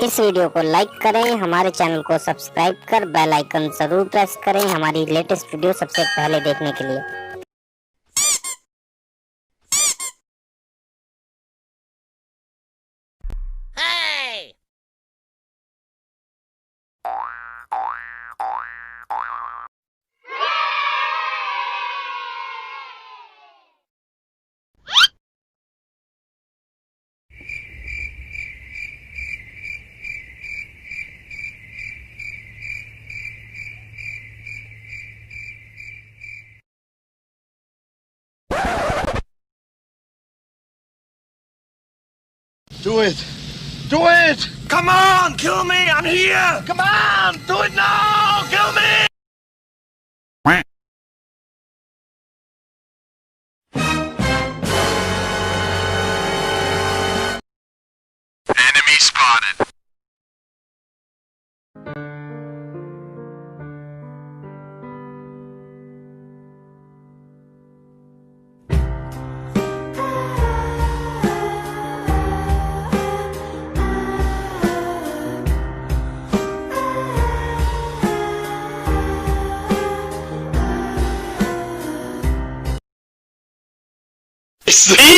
इस वीडियो को लाइक करें, हमारे चैनल को सब्सक्राइब कर बेल आइकन जरूर प्रेस करें हमारी लेटेस्ट वीडियो सबसे पहले देखने के लिए। Do it! Do it! Come on, kill me! I'm here! Come on! Do it now! Kill me! Enemy spotted. See?